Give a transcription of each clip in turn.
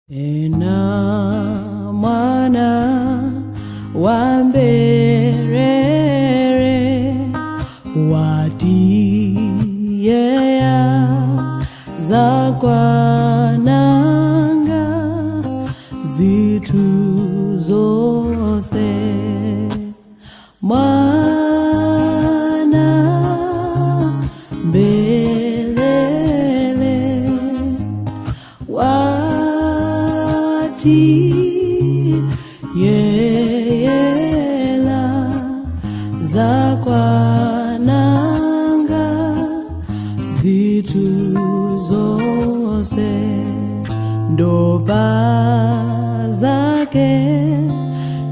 Ena mwana wa Mbelere watiyeya za kwananga zitu zose Mwana Mbelere yeyela za kwananga zitu zose ndoba zake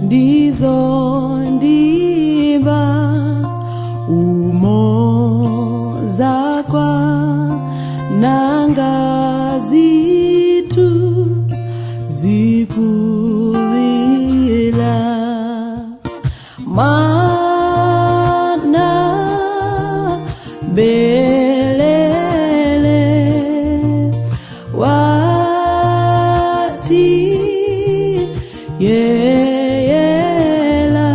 ndizo ndiba umo za kwananga zitu zikuwila Mwana Mbelere watiyeyela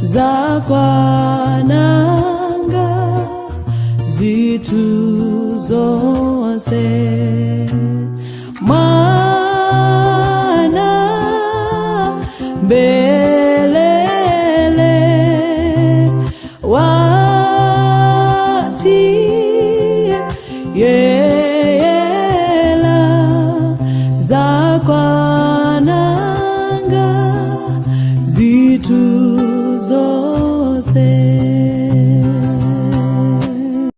za kwananga zitu zose Mbelere watiyeyela za kwa